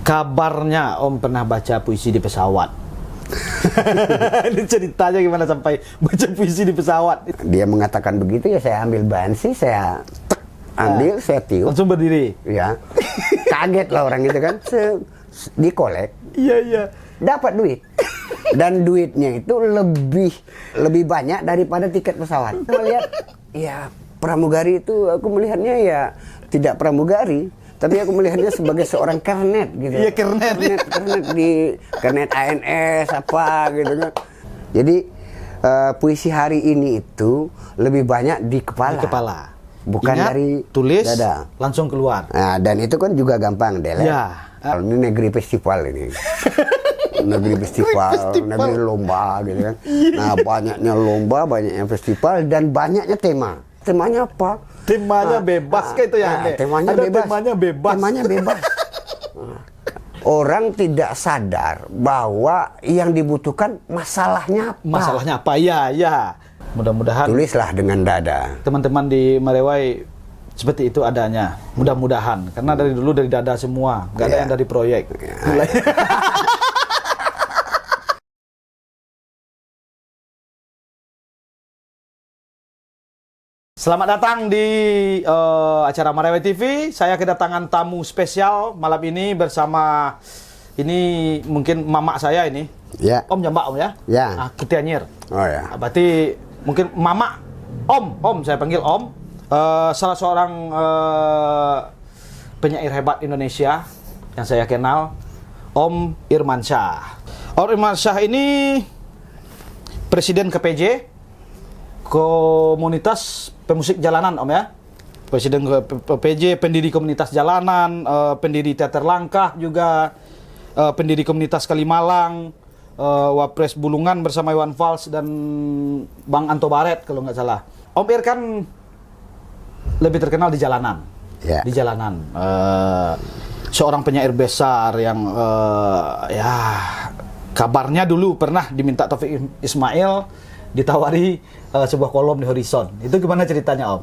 Kabarnya Om pernah baca puisi di pesawat. Ini ceritanya gimana sampai baca puisi di pesawat? Dia mengatakan begitu, ya saya ambil bansi, saya ambil, saya tiup. Langsung berdiri? Ya. Kaget lah orang itu kan. Dikolek. Iya, iya. Dapat duit. Dan duitnya itu lebih banyak daripada tiket pesawat. Melihat, ya pramugari itu aku melihatnya ya tidak pramugari. Tapi aku melihatnya sebagai seorang kernet gitu. Iya, kernet di kernet ANS apa gitu kan. Jadi puisi hari ini itu lebih banyak di kepala. Di kepala. Bukan Ingat, dari tulis, dada. langsung keluar. Nah, dan itu kan juga gampang, Delek. Ya. Kalau ini negeri festival ini. Negeri festival, negeri lomba gitu kan. Nah, banyaknya lomba, banyaknya festival, dan banyaknya tema. Temanya apa? Temanya bebas kayak itu ya. Temanya ada bebas. temanya bebas. Temanya bebas. Orang tidak sadar bahwa yang dibutuhkan masalahnya apa. Masalahnya apa? Ya, ya. Mudah-mudahan Tulislah dengan dada. teman-teman di Merewai seperti itu adanya. Mudah-mudahan. Karena dari dulu dari dada semua. Nggak ada yang dari proyek. Selamat datang di acara Merewai TV. Saya kedatangan tamu spesial malam ini bersama ini mungkin mamak saya ini. Ya. Om ya Mbak Om ya? Ya. Kitianyir. Oh ya. Berarti mungkin mamak Om saya panggil Om. Salah seorang penyair hebat Indonesia yang saya kenal, Om Irmansyah. Om Irmansyah ini presiden KPJ, komunitas pemusik jalanan Om ya. Presiden PJ, pendiri komunitas jalanan, pendiri teater Langkah juga, pendiri komunitas Kalimalang, Wapres Bulungan bersama Iwan Fals dan Bang Anto Baret kalau nggak salah. Om Ir kan lebih terkenal di jalanan. Ya. Di jalanan. Seorang penyair besar yang ya kabarnya dulu pernah diminta Taufik Ismail ditawari sebuah kolom di Horizon. Itu gimana ceritanya Om?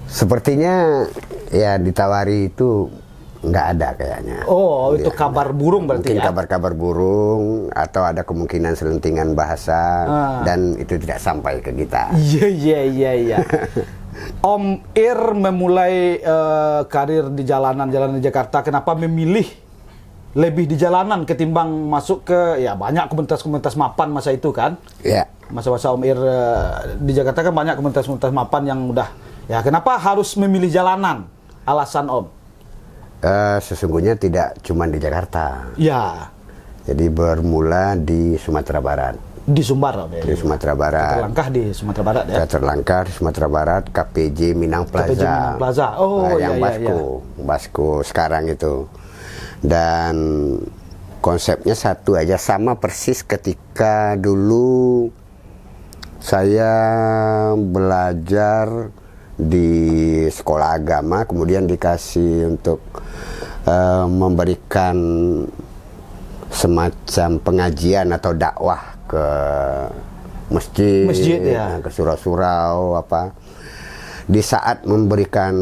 Sepertinya ya ditawari itu nggak ada kayaknya. Oh, itu Ya, kabar burung berarti mungkin ya? kabar-kabar burung atau ada kemungkinan selentingan bahasa dan itu tidak sampai ke kita. Iya. Om Ir memulai karir di jalanan di Jakarta. Kenapa memilih lebih di jalanan ketimbang masuk ke ya banyak komunitas-komunitas mapan masa itu kan? Ya. Masa-masa Om Ir di Jakarta kan banyak komunitas-komunitas mapan yang udah ya kenapa harus memilih jalanan? Alasan Om? Sesungguhnya tidak cuma di Jakarta. Ya. Jadi bermula di Sumatera Barat. Di Sumbar Om ya? Di Sumatera Barat. Teater Langkah di Sumatera Barat ya? Teater Langkah di Sumatera Barat, KPJ Minang Plaza. KPJ Minang Plaza. Oh yang Basko sekarang itu. Dan konsepnya satu aja, sama persis ketika dulu saya belajar di sekolah agama, kemudian dikasih untuk memberikan semacam pengajian atau dakwah ke masjid ya. Ke surau-surau apa. Di saat memberikan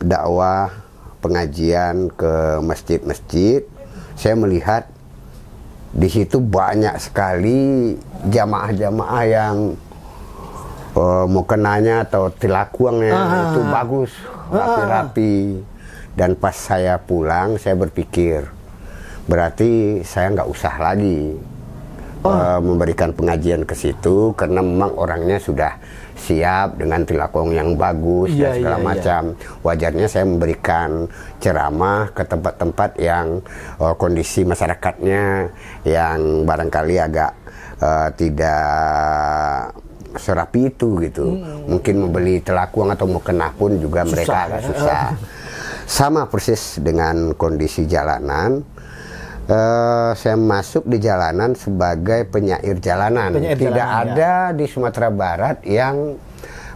dakwah pengajian ke masjid-masjid, saya melihat di situ banyak sekali jamaah-jamaah yang mukenanya atau tilakuangnya itu bagus, rapi-rapi. Dan pas saya pulang, saya berpikir, berarti saya nggak usah lagi memberikan pengajian ke situ, karena memang orangnya sudah siap dengan tilakuang yang bagus dan segala macam. Wajarnya saya memberikan ceramah ke tempat-tempat yang kondisi masyarakatnya yang barangkali agak tidak serapi itu gitu. Mungkin membeli telakuang atau mukena pun juga susah, mereka agak susah. Sama persis dengan kondisi jalanan. Saya masuk di jalanan sebagai penyair jalanan. Tidak ada di Sumatera Barat yang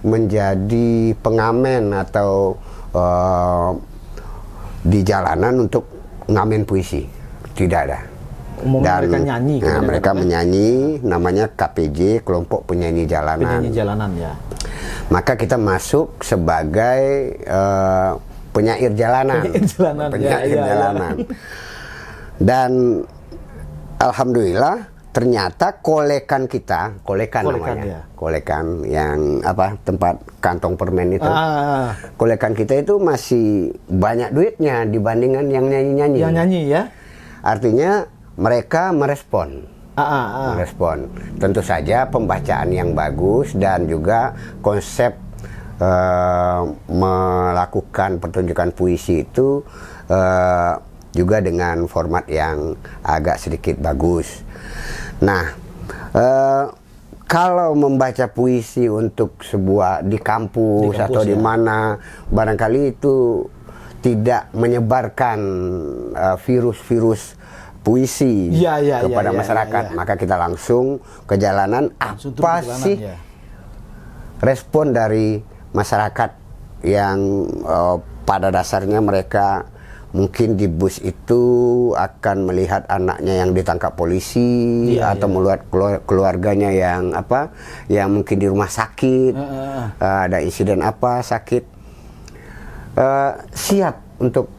menjadi pengamen atau di jalanan untuk ngamen puisi. Tidak ada. Dan mereka nyanyi. Mereka menyanyi, namanya KPJ, Kelompok Penyanyi Jalanan. Penyanyi Jalanan ya. Maka kita masuk sebagai penyair jalanan. Penyair jalanan. Dan alhamdulillah ternyata kolekan namanya. Ya. Kolekan yang tempat kantong permen itu. Kolekan kita itu masih banyak duitnya dibandingkan yang nyanyi-nyanyi. Yang nyanyi ya. Artinya mereka merespon. Merespon. Tentu saja pembacaan yang bagus dan juga konsep melakukan pertunjukan puisi itu juga dengan format yang agak sedikit bagus. Nah, kalau membaca puisi untuk di kampus atau di mana, barangkali itu tidak menyebarkan virus-virus puisi kepada masyarakat. Maka kita langsung ke jalanan. Apa sih respon dari masyarakat yang pada dasarnya mereka mungkin di bus itu akan melihat anaknya yang ditangkap polisi atau melihat keluarganya yang yang mungkin di rumah sakit, ada insiden sakit, siap untuk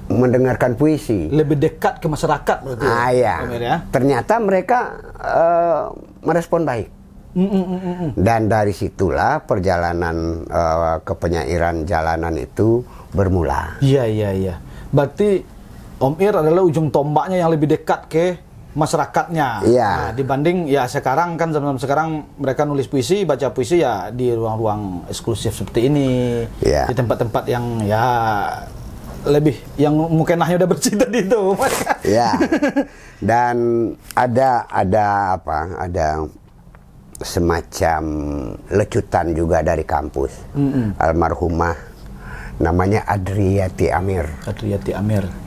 mendengarkan puisi. Lebih dekat ke masyarakat berarti. Ternyata mereka merespon baik. Dan dari situlah perjalanan ke penyairan jalanan itu bermula. Iya. Berarti Om Ir adalah ujung tombaknya yang lebih dekat ke masyarakatnya. Nah, dibanding sekarang kan zaman sekarang mereka nulis puisi, baca puisi di ruang-ruang eksklusif seperti ini, di tempat-tempat yang lebih yang mukenahnya udah bersih tadi itu. Dan ada semacam lecutan juga dari kampus. Almarhumah namanya Adriati Amir.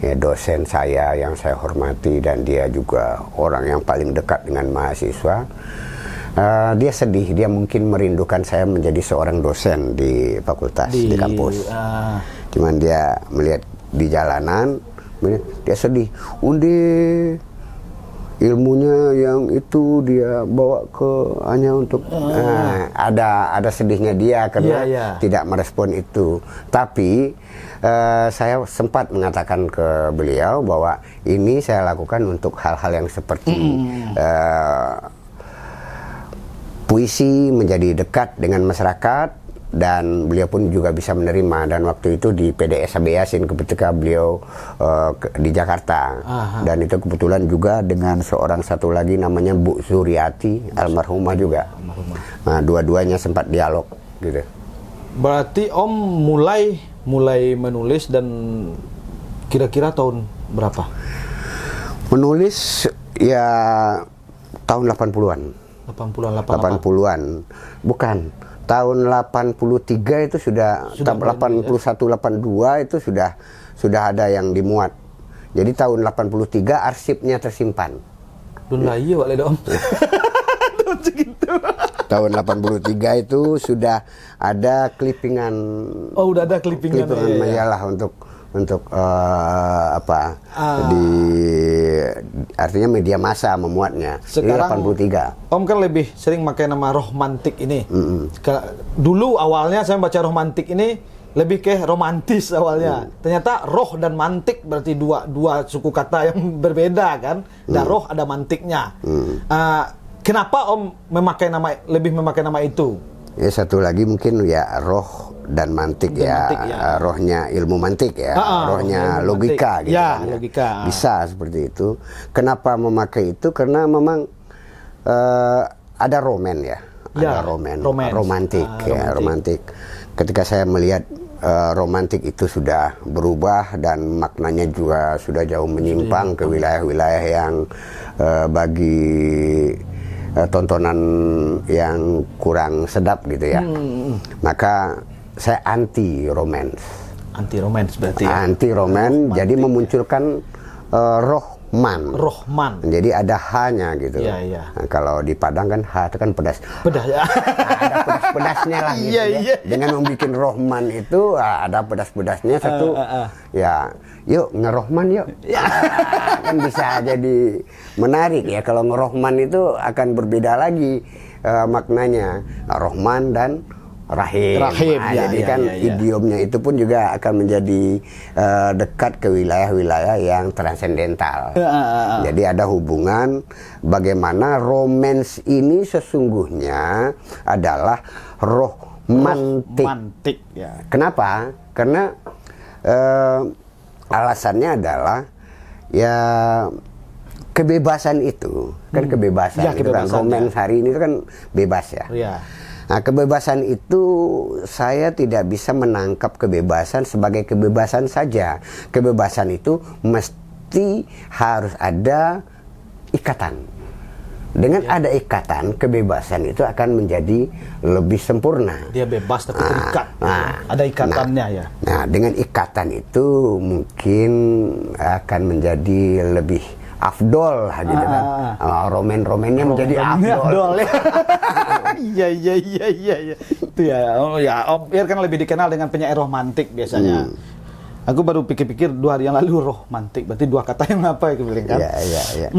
Ya, dosen saya yang saya hormati dan dia juga orang yang paling dekat dengan mahasiswa. Dia sedih, dia mungkin merindukan saya menjadi seorang dosen di fakultas, di kampus. Cuman dia melihat di jalanan, dia sedih. Ilmunya yang itu dia bawa hanya untuk ada sedihnya dia karena tidak merespon itu. Tapi saya sempat mengatakan ke beliau bahwa ini saya lakukan untuk hal-hal yang seperti puisi menjadi dekat dengan masyarakat. Dan beliau pun juga bisa menerima. Dan waktu itu di PDS AB Yasin ketika beliau di Jakarta. Dan itu kebetulan juga dengan seorang satu lagi namanya Bu Zuriati, almarhumah juga. Nah, dua-duanya sempat dialog gitu. Berarti Om mulai menulis dan kira-kira tahun berapa? Menulis tahun 80-an. 80-an. Bukan. Tahun 83 itu sudah 81 82 itu sudah ada yang dimuat. Jadi tahun 83 arsipnya tersimpan. Om. Tahun 83 itu sudah ada klipingan. Oh, udah ada klipingan majalah untuk artinya media massa memuatnya. Sekarang 83. Om kan lebih sering pakai nama romantik ini. Dulu awalnya saya baca romantik ini lebih ke romantis awalnya. Ternyata roh dan mantik berarti dua suku kata yang berbeda kan. Dan roh ada mantiknya. Kenapa Om lebih memakai nama itu? Ya, satu lagi mungkin roh dan mantik rohnya ilmu mantik rohnya logika gitu. Logika. Bisa seperti itu. Kenapa memakai itu? Karena memang ada romantik. Ketika saya melihat romantik itu sudah berubah dan maknanya juga sudah jauh menyimpang ke wilayah-wilayah yang bagi tontonan yang kurang sedap gitu ya. Maka saya anti romance berarti ya? Anti romance, jadi memunculkan rohman. Jadi ada H-nya gitu. Nah, kalau di Padang kan H itu kan pedas. Ada pedas-pedasnya lah gitu Dengan membuat rohman itu ada pedas-pedasnya satu. Yuk ngerohman yuk. Kan bisa jadi menarik ya. Kalau ngerohman itu akan berbeda lagi maknanya. Rohman dan rahim. Nah, ya, jadi ya, kan ya, ya. idiomnya itu pun juga akan menjadi dekat ke wilayah-wilayah yang transendental. Jadi ada hubungan bagaimana romance ini sesungguhnya adalah roh mantik. Mantik ya. Kenapa? Karena alasannya adalah ya kebebasan itu kan kebebasan, Ya, itu kan kebebasan, romance hari ini itu kan bebas ya. Iya. Nah, kebebasan itu saya tidak bisa menangkap kebebasan sebagai kebebasan saja. Kebebasan itu mesti harus ada ikatan. Dengan ada ikatan, kebebasan itu akan menjadi lebih sempurna. Dia bebas tapi terikat. Ada ikatannya ya. Nah, dengan ikatan itu mungkin akan menjadi lebih afdol gitu kan. Romen-romennya menjadi afdol. Iya. Itu ya. Oh ya, Om Ir kan lebih dikenal dengan penyair romantik biasanya. Aku baru pikir-pikir 2 hari yang lalu romantik. Berarti 2 kata yang apa ya kemudian kan? Iya.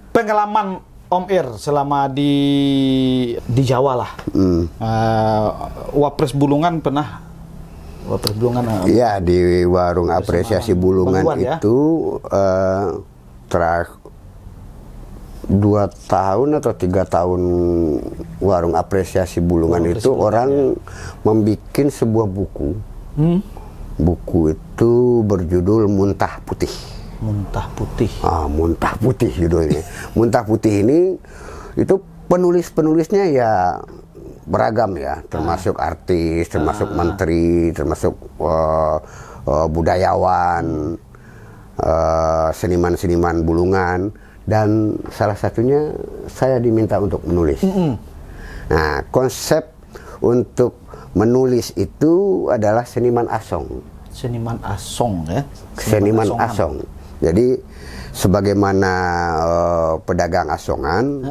Pengalaman Om Ir selama di Jawa lah. Wapres Bulungan pernah. Wapres Bulungan. Iya, di warung apresiasi Bulungan Bang Iwan, ya? itu 2 tahun atau 3 tahun warung apresiasi Bulungan itu orang membuat sebuah buku. Buku itu berjudul Muntah Putih. Muntah Putih. Muntah Putih judulnya. Muntah Putih ini itu penulis-penulisnya ya beragam ya, termasuk artis, termasuk menteri, termasuk budayawan, seniman-seniman Bulungan, dan salah satunya saya diminta untuk menulis. Nah, konsep untuk menulis itu adalah seniman asong. Seniman asong ya. Seniman asong. Jadi sebagaimana pedagang asongan,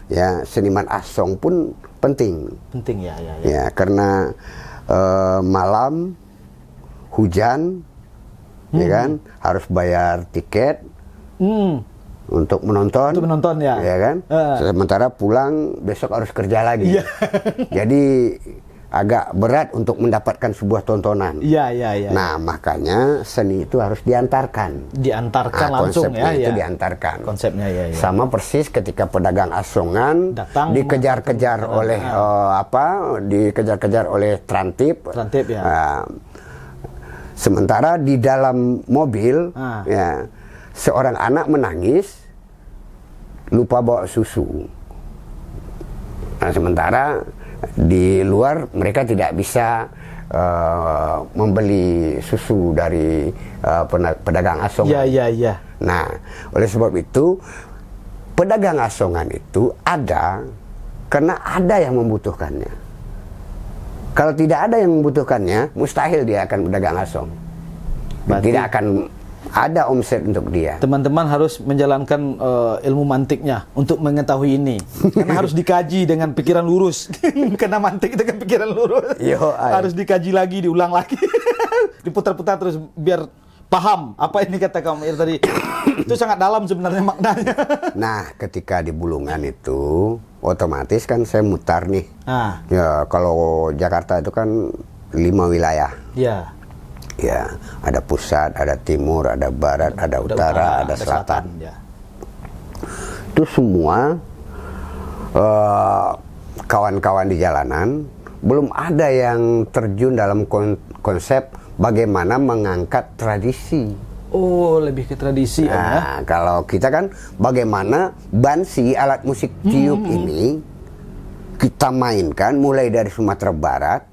ya seniman asong pun penting. Penting ya. Ya, karena malam hujan, ya kan, harus bayar tiket untuk menonton. Untuk menonton ya. Ya kan. Sementara pulang besok harus kerja lagi. Iya. Jadi agak berat untuk mendapatkan sebuah tontonan. Iya. Nah, makanya seni itu harus diantarkan. Diantarkan langsung ya. Konsepnya itu diantarkan. Konsepnya ya. Sama persis ketika pedagang asongan datang dikejar-kejar oleh dikejar-kejar oleh Trantip. Trantip ya. Sementara di dalam mobil ya seorang anak menangis lupa bawa susu. Nah, sementara di luar mereka tidak bisa membeli susu dari pedagang asongan. Iya. Nah, oleh sebab itu pedagang asongan itu ada karena ada yang membutuhkannya. Kalau tidak ada yang membutuhkannya, mustahil dia akan pedagang asong. Tidak akan ada omset untuk dia. Teman-teman harus menjalankan ilmu mantiknya untuk mengetahui ini. Karena harus dikaji dengan pikiran lurus. Karena mantik itu kan pikiran lurus. Harus dikaji lagi, diulang lagi. Diputar-putar terus biar paham apa ini kata kamu tadi. Itu sangat dalam sebenarnya maknanya. Nah, ketika di Bulungan itu otomatis kan saya mutar nih. Ya, kalau Jakarta itu kan 5 wilayah. Iya. Ya, ada pusat, ada timur, ada barat, ada utara, ada selatan. Ya. Itu semua kawan-kawan di jalanan belum ada yang terjun dalam konsep bagaimana mengangkat tradisi. Oh, lebih ke tradisi ya. Kalau kita kan bagaimana bansi alat musik tiup ini kita mainkan mulai dari Sumatera Barat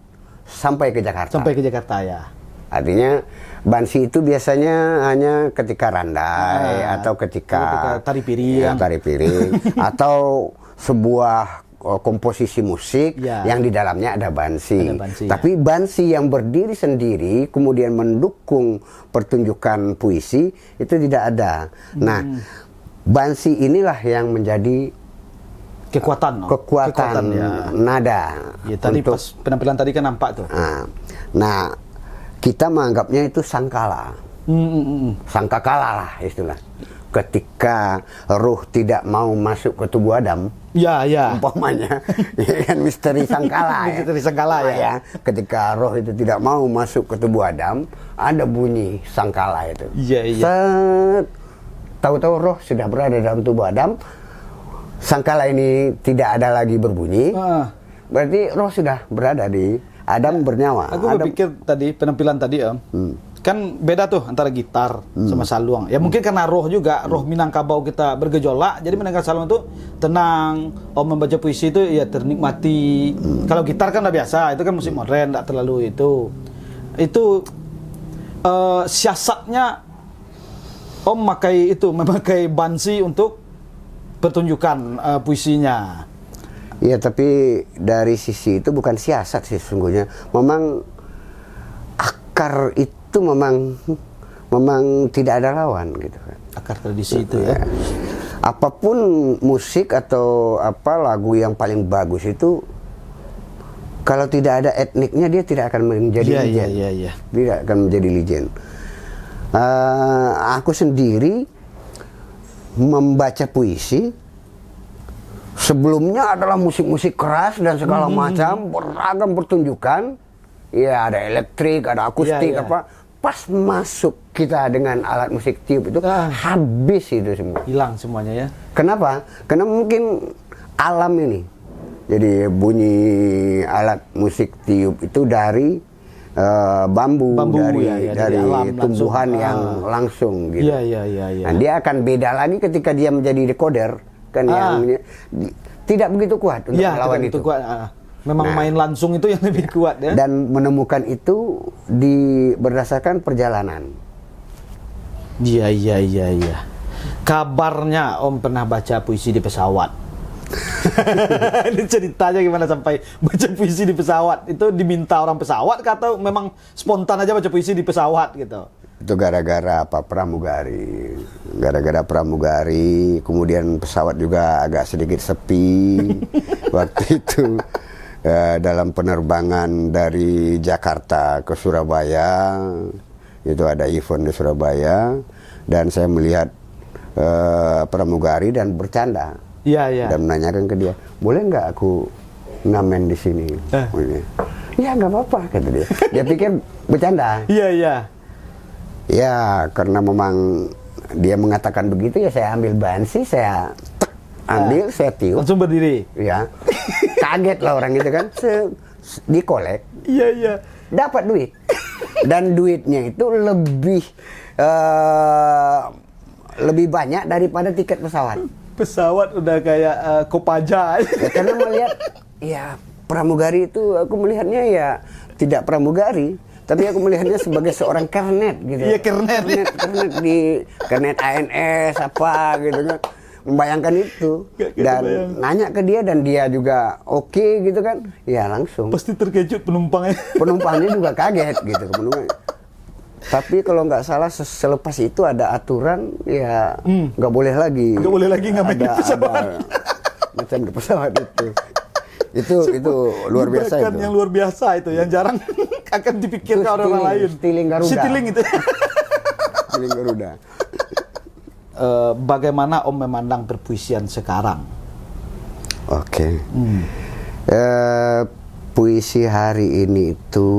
sampai ke Jakarta. Sampai ke Jakarta ya. Artinya bansi itu biasanya hanya ketika randai atau ketika tari piring, ya, tari piring atau sebuah komposisi musik yang di dalamnya ada bansi. Tapi bansi yang berdiri sendiri kemudian mendukung pertunjukan puisi itu tidak ada. Nah, bansi inilah yang menjadi kekuatan ya. Nada. Ya, tadi pas penampilan tadi kan nampak tuh. Nah, kita menganggapnya itu sangkala. Sangkakala lah istilah. ketika roh tidak mau masuk ke tubuh Adam, Ya, ya. umpamanya, ya kan misteri sangkala ya. Misteri sangkala ya. Ketika roh itu tidak mau masuk ke tubuh Adam, ada bunyi sangkala itu. Iya, iya. Set, tahu-tahu roh sudah berada dalam tubuh Adam, sangkala ini tidak ada lagi berbunyi. Berarti roh sudah berada di Adam bernyawa. Aku berpikir tadi penampilan tadi Om, kan beda tuh antara gitar sama saluang. Ya mungkin karena roh juga, roh Minangkabau kita bergejolak, jadi mendengar saluang itu tenang. Om membaca puisi itu ya ternikmati. Kalau gitar kan udah biasa, itu kan musik modern, tidak terlalu itu. Itu siasatnya Om memakai bansi untuk pertunjukan puisinya. Iya, tapi dari sisi itu bukan siasat sih sesungguhnya. Memang akar itu memang tidak ada lawan gitu kan. Akar tradisi itu ya. Apapun musik atau apa lagu yang paling bagus itu, kalau tidak ada etniknya dia tidak akan menjadi legend. Iya. Tidak akan menjadi legend. Aku sendiri membaca puisi sebelumnya adalah musik-musik keras dan segala macam, beragam pertunjukan. Ya, ada elektrik, ada akustik, apa. Pas masuk kita dengan alat musik tiup itu, habis itu semua. Hilang semuanya ya. Kenapa? Karena mungkin alam ini. Jadi bunyi alat musik tiup itu dari bambu dari alam tumbuhan langsung, yang langsung gitu. Iya. Nah, dia akan beda lagi ketika dia menjadi decoder kan yang tidak begitu kuat untuk melawan itu. Kuat. Memang main langsung itu yang lebih kuat ya. Dan menemukan itu berdasarkan perjalanan. Iya. Kabarnya Om pernah baca puisi di pesawat. Ini ceritanya gimana sampai baca puisi di pesawat? Itu diminta orang pesawat atau memang spontan aja baca puisi di pesawat gitu? Itu gara-gara pramugari. Gara-gara pramugari, kemudian pesawat juga agak sedikit sepi waktu itu. Dalam penerbangan dari Jakarta ke Surabaya, itu ada event di Surabaya, dan saya melihat pramugari dan bercanda. Iya. Dan menanyakan ke dia, boleh nggak aku ngamen di sini? Ya nggak apa-apa, kata dia. Dia pikir bercanda. Iya. Ya, karena memang dia mengatakan begitu, ya saya ambil bansi, saya ambil, saya tiup. Langsung berdiri. Ya, kaget lah orang itu kan. Dikolek. Iya. Dapat duit. Dan duitnya itu lebih banyak daripada tiket pesawat. Pesawat udah kayak Kopaja. Ya, karena melihat, ya pramugari itu aku melihatnya ya tidak pramugari, tapi aku melihatnya sebagai seorang kernet gitu. Iya, kernet di kernet ANS apa gitu kan. Membayangkan itu dan nanya ke dia, dan dia juga oke gitu kan. Ya langsung. Pasti terkejut penumpangnya. Penumpangnya juga kaget gitu. Tapi kalau nggak salah selepas itu ada aturan ya nggak boleh lagi. Nggak boleh lagi ngamen di pesawat. Macam di pesawat itu luar biasa itu. Yang luar biasa itu, yang jarang akan dipikirkan orang lain. Stealing Garuda. Stealing itu. Stealing Garuda. Bagaimana Om memandang perpuisian sekarang? Oke. Puisi hari ini itu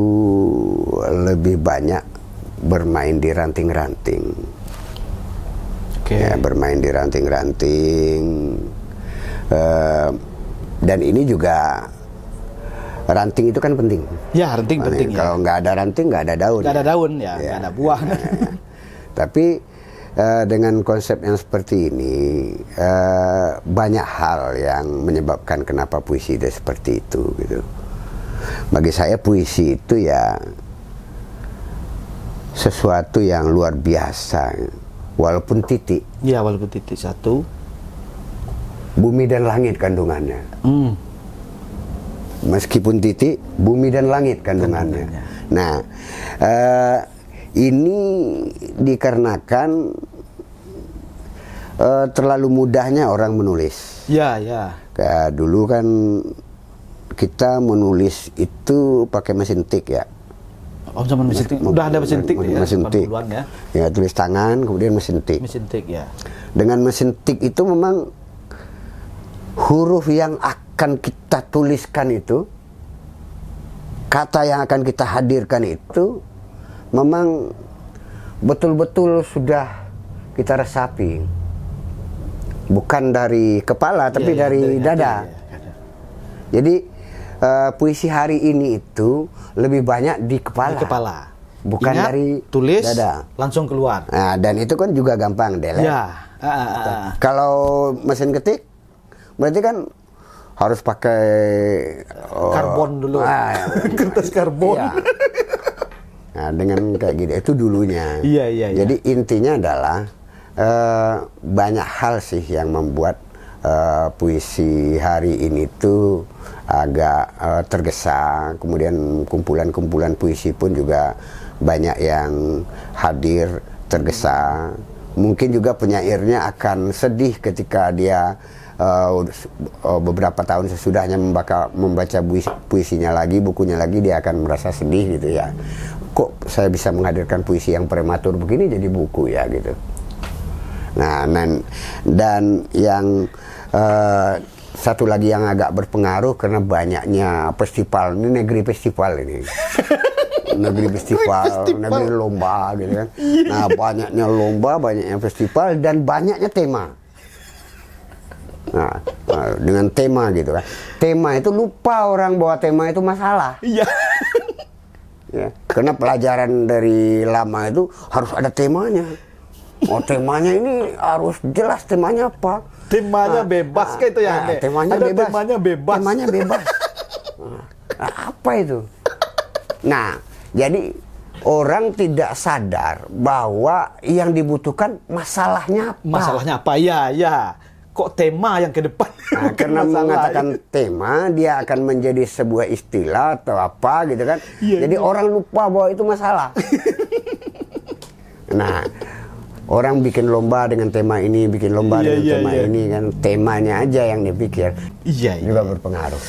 lebih banyak bermain di ranting-ranting. Ya, bermain di ranting-ranting. Dan ini juga ranting itu kan penting. Ya, ranting penting. Kalau nggak ada ranting nggak ada daun. Nggak ada daun ya, nggak ada buah. Tapi dengan konsep yang seperti ini, banyak hal yang menyebabkan kenapa puisi itu seperti itu gitu. Bagi saya puisi itu ya sesuatu yang luar biasa, walaupun titik. Ya, walaupun titik satu. Bumi dan langit kandungannya. Meskipun titik, bumi dan langit kandungannya. Nah, ini dikarenakan terlalu mudahnya orang menulis. Ya. Kayak dulu kan kita menulis itu pakai mesin tik ya. Oh, zaman mesin tik. Udah ada mesin tik ya. Mesin tik. Ya. Ya, tulis tangan kemudian mesin tik. Mesin tik ya. Dengan mesin tik itu memang huruf yang akan kita tuliskan itu, kata yang akan kita hadirkan itu memang betul-betul sudah kita resapi. Bukan dari kepala, tapi dari dada. Jadi puisi hari ini itu lebih banyak di kepala. Di kepala. Bukan Ingat, dari tulis, dada. langsung keluar. Nah, dan itu kan juga gampang delete. Ya. Kalau mesin ketik, berarti kan harus pakai Karbon dulu. Kertas karbon. Iya. Nah, dengan kayak gitu itu dulunya. Iya. Jadi intinya adalah banyak hal sih yang membuat puisi hari ini tuh agak tergesa. Kemudian kumpulan-kumpulan puisi pun juga banyak yang hadir tergesa. Mungkin juga penyairnya akan sedih ketika dia beberapa tahun sesudahnya membaca puisinya lagi, bukunya lagi, dia akan merasa sedih gitu ya. Kok saya bisa menghadirkan puisi yang prematur begini jadi buku ya gitu. Nah, dan yang satu lagi yang agak berpengaruh karena banyaknya festival, ini negeri festival ini. Negeri festival, negeri lomba gitu kan. Nah, banyaknya lomba, banyaknya festival, dan banyaknya tema. Nah, dengan tema gitu kan. Tema itu lupa orang bahwa tema itu masalah. Iya. Ya, karena pelajaran dari lama itu harus ada temanya. Oh, temanya ini harus jelas temanya apa. Temanya bebas kayak itu ya. Temanya ada bebas. temanya bebas. Temanya bebas. Apa itu? Nah, jadi orang tidak sadar bahwa yang dibutuhkan masalahnya apa. Masalahnya apa? Ya. Kok tema yang ke depan? Nah, karena mengatakan tema, dia akan menjadi sebuah istilah atau apa gitu kan. Jadi orang lupa bahwa itu masalah. Nah, orang bikin lomba dengan tema ini, bikin lomba dengan tema ini kan, temanya aja yang dipikir. Juga berpengaruh.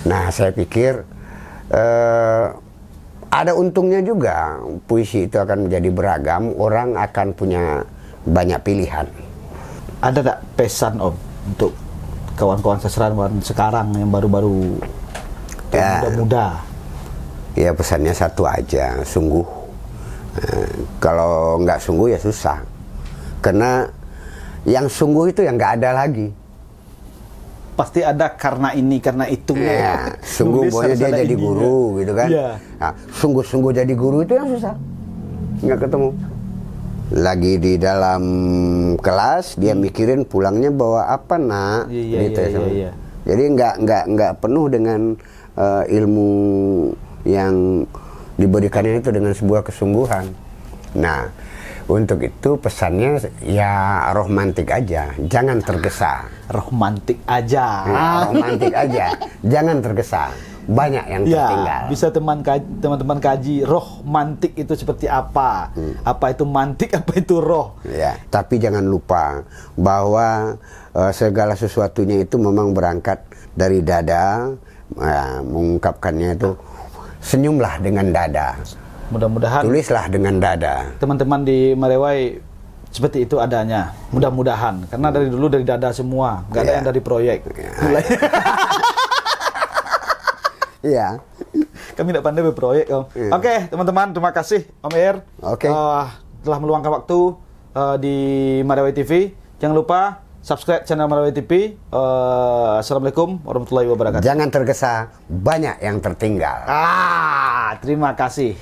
Nah, saya pikir ada untungnya juga. Puisi itu akan menjadi beragam, orang akan punya banyak pilihan. Ada tak pesan Om untuk kawan-kawan sastrawan sekarang yang baru-baru muda-muda? Ya pesannya satu aja, sungguh. Kalau nggak sungguh ya susah. Karena yang sungguh itu yang nggak ada lagi. Pasti ada karena ini, karena itu. Ya, sungguh pokoknya dia jadi guru gitu kan. Nah, sungguh-sungguh jadi guru itu yang susah. Nggak ketemu. Lagi di dalam kelas dia mikirin pulangnya bawa apa nak, gitu. Jadi nggak penuh dengan ilmu yang diberikannya itu dengan sebuah kesungguhan. Nah, untuk itu pesannya ya romantik aja, jangan tergesa. Romantik aja. Romantik aja, jangan tergesa. Banyak yang tertinggal. Bisa teman-teman kaji romantik itu seperti apa? Apa itu mantik, apa itu roh? Ya, tapi jangan lupa bahwa segala sesuatunya itu memang berangkat dari dada. Mengungkapkannya itu senyumlah dengan dada. Mudah-mudahan tulislah dengan dada. Teman-teman di Marewai seperti itu adanya. Mudah-mudahan karena dari dulu dari dada semua, nggak ada yang dari proyek. Iya. Kami tidak pandai berproyek, Om. Oke, teman-teman, terima kasih Om Ir. Telah meluangkan waktu di Marewai TV. Jangan lupa subscribe channel Marewai TV. Assalamualaikum warahmatullahi wabarakatuh. Jangan tergesa, banyak yang tertinggal. Terima kasih.